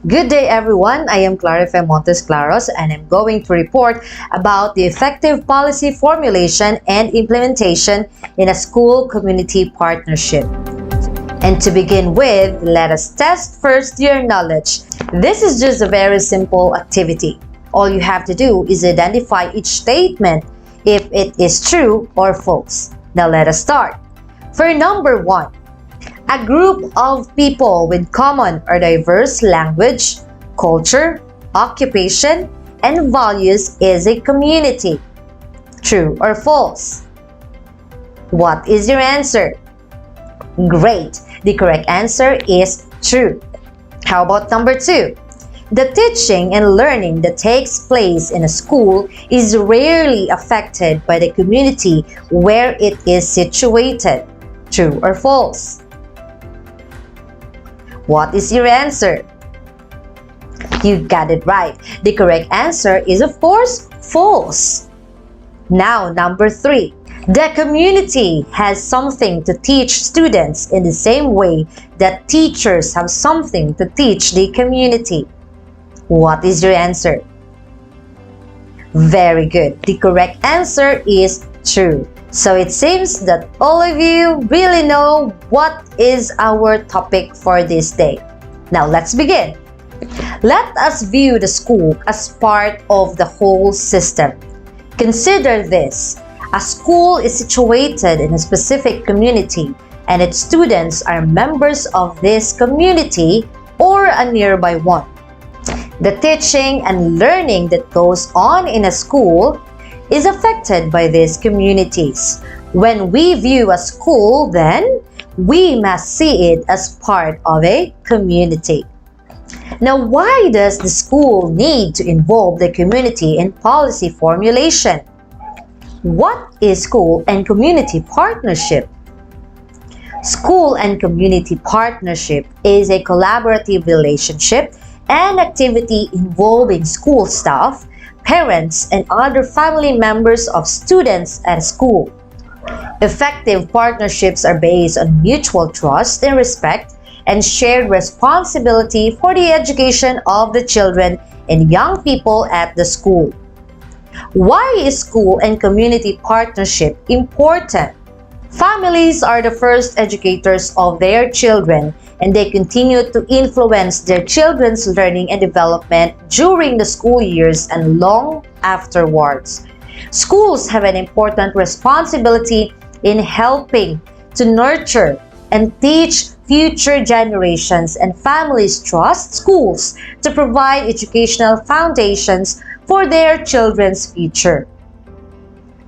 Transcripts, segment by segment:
Good day everyone, I am Clarife Montes Claros and I'm going to report about the effective policy formulation and implementation in a school-community partnership. And to begin with, let us test first your knowledge. This is just a very simple activity. All you have to do is identify each statement if it is true or false. Now let us start. For number 1, a group of people with common or diverse language, culture, occupation, and values is a community. True or false? What is your answer? Great! The correct answer is true. How about number 2? The teaching and learning that takes place in a school is rarely affected by the community where it is situated. True or false? What is your answer? You got it right. The correct answer is, of course, false. Now, number 3. The community has something to teach students in the same way that teachers have something to teach the community. What is your answer? Very good. The correct answer is true. So it seems that all of you really know what is our topic for this day. Now let's begin. Let us view the school as part of the whole system. Consider this. A school is situated in a specific community and its students are members of this community or a nearby one. The teaching and learning that goes on in a school is affected by these communities. When we view a school, then we must see it as part of a community. Now, why does the school need to involve the community in policy formulation? What is school and community partnership? School and community partnership is a collaborative relationship and activity involving school staff, parents, and other family members of students at school. Effective partnerships are based on mutual trust and respect and shared responsibility for the education of the children and young people at the school. Why is school and community partnership important? Families are the first educators of their children, and they continue to influence their children's learning and development during the school years and long afterwards. Schools have an important responsibility in helping to nurture and teach future generations, and families trust schools to provide educational foundations for their children's future.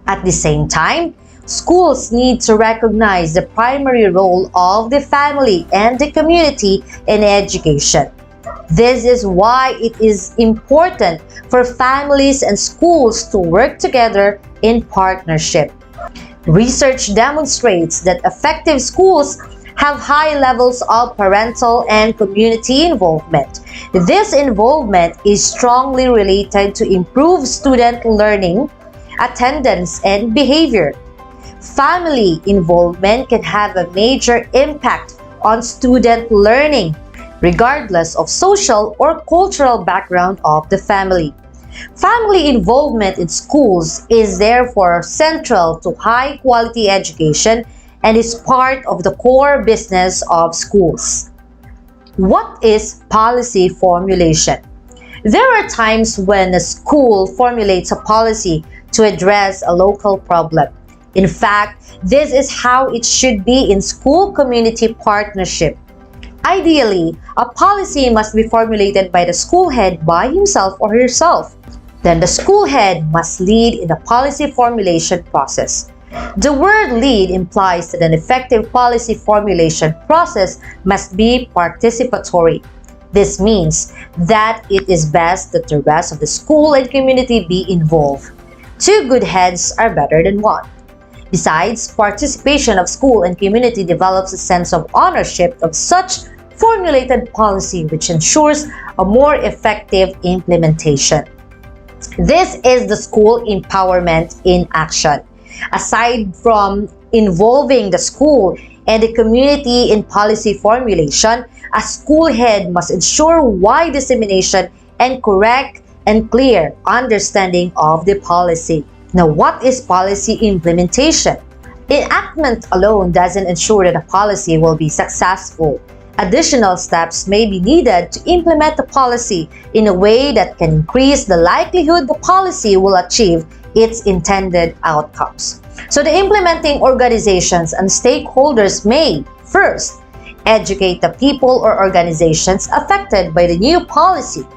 At the same time, schools need to recognize the primary role of the family and the community in education. This is why it is important for families and schools to work together in partnership. Research demonstrates that effective schools have high levels of parental and community involvement. This involvement is strongly related to improved student learning, attendance, and behavior. Family involvement can have a major impact on student learning, regardless of social or cultural background of the family. Family involvement in schools is therefore central to high-quality education and is part of the core business of schools. What is policy formulation? There are times when a school formulates a policy to address a local problem. In fact, this is how it should be in school-community partnership. Ideally, a policy must be formulated by the school head by himself or herself. Then the school head must lead in the policy formulation process. The word lead implies that an effective policy formulation process must be participatory. This means that it is best that the rest of the school and community be involved. Two good heads are better than one. Besides, participation of school and community develops a sense of ownership of such formulated policy, which ensures a more effective implementation. This is the school empowerment in action. Aside from involving the school and the community in policy formulation, a school head must ensure wide dissemination and correct and clear understanding of the policy. Now, what is policy implementation? Enactment alone doesn't ensure that a policy will be successful. Additional steps may be needed to implement the policy in a way that can increase the likelihood the policy will achieve its intended outcomes. So the implementing organizations and stakeholders may, first, educate the people or organizations affected by the new policy.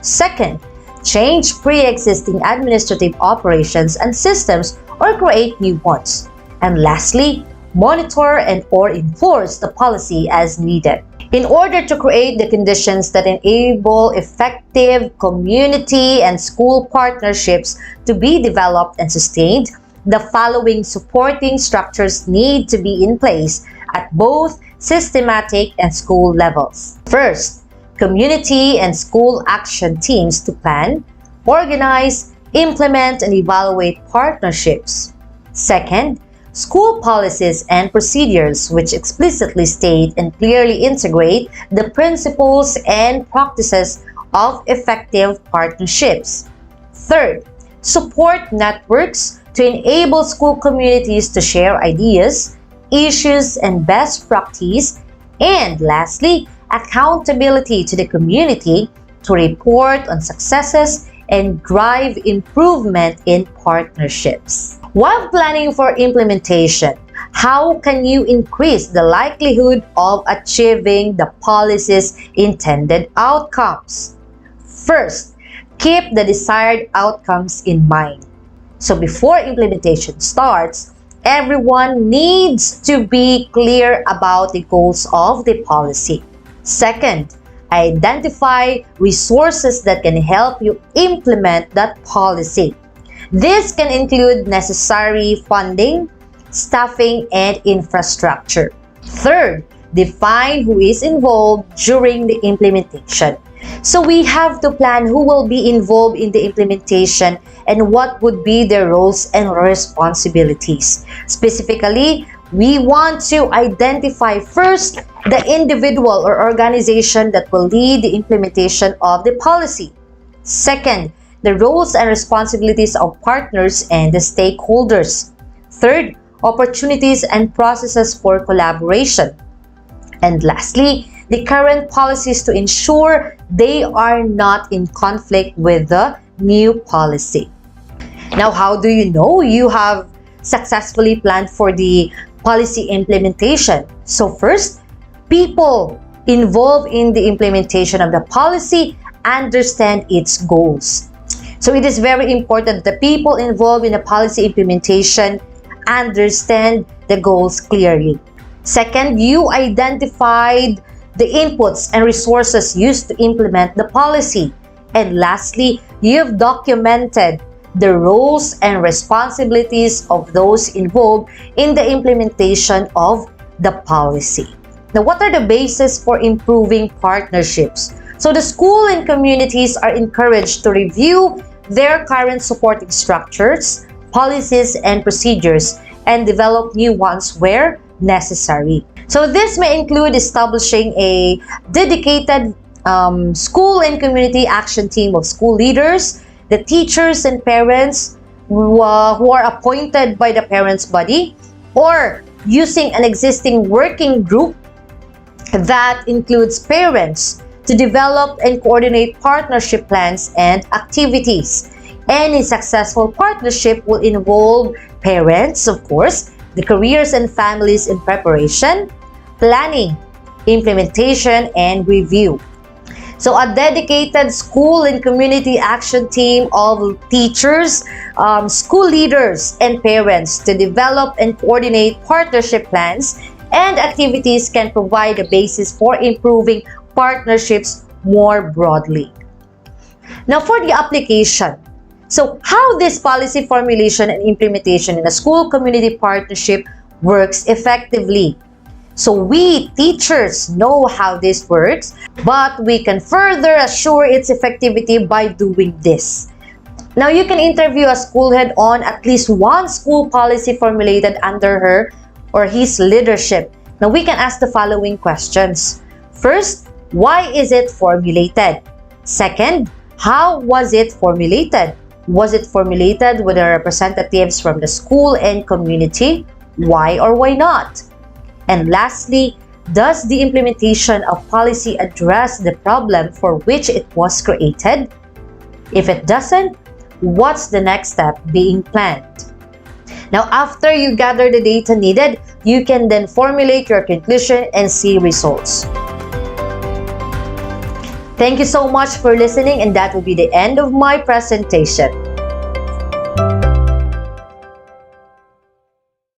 Second, change pre-existing administrative operations and systems or create new ones. And lastly, monitor and or enforce the policy as needed. In order to create the conditions that enable effective community and school partnerships to be developed and sustained, the following supporting structures need to be in place at both systematic and school levels. First, community and school action teams to plan, organize, implement, and evaluate partnerships. Second, school policies and procedures which explicitly state and clearly integrate the principles and practices of effective partnerships. Third, support networks to enable school communities to share ideas, issues, and best practice. And lastly, accountability to the community to report on successes and drive improvement in partnerships. While planning for implementation, how can you increase the likelihood of achieving the policy's intended outcomes? First, keep the desired outcomes in mind. So before implementation starts, everyone needs to be clear about the goals of the policy. Second, identify resources that can help you implement that policy. This can include necessary funding, staffing, and infrastructure. Third, define who is involved during the implementation. So we have to plan who will be involved in the implementation and what would be their roles and responsibilities. Specifically, we want to identify first the individual or organization that will lead the implementation of the policy. Second, the roles and responsibilities of partners and the stakeholders. Third, opportunities and processes for collaboration. And lastly, the current policies to ensure they are not in conflict with the new policy. Now, how do you know you have successfully planned for the policy implementation? So first, people involved in the implementation of the policy understand its goals. So it is very important that the people involved in the policy implementation understand the goals clearly. Second, you identified the inputs and resources used to implement the policy. And lastly, you've documented the roles and responsibilities of those involved in the implementation of the policy. Now, what are the bases for improving partnerships? So the school and communities are encouraged to review their current supporting structures, policies, and procedures and develop new ones where necessary. So this may include establishing a dedicated school and community action team of school leaders, the teachers and parents who are appointed by the parents' body, or using an existing working group that includes parents to develop and coordinate partnership plans and activities. Any successful partnership will involve parents, of course, the careers and families in preparation, planning, implementation, and review. So a dedicated school and community action team of teachers, school leaders, and parents to develop and coordinate partnership plans and activities can provide a basis for improving partnerships more broadly. Now for the application. So how this policy formulation and implementation in a school community partnership works effectively. So we teachers know how this works, but we can further assure its effectivity by doing this. Now you can interview a school head on at least one school policy formulated under her or his leadership Now, we can ask the following questions. First, why is it formulated? Second, how was it formulated? Was it formulated with the representatives from the school and community? Why or why not? And lastly, does the implementation of policy address the problem for which it was created? If it doesn't, what's the next step being planned? Now, after you gather the data needed, you can then formulate your conclusion and see results. Thank you so much for listening, and that will be the end of my presentation.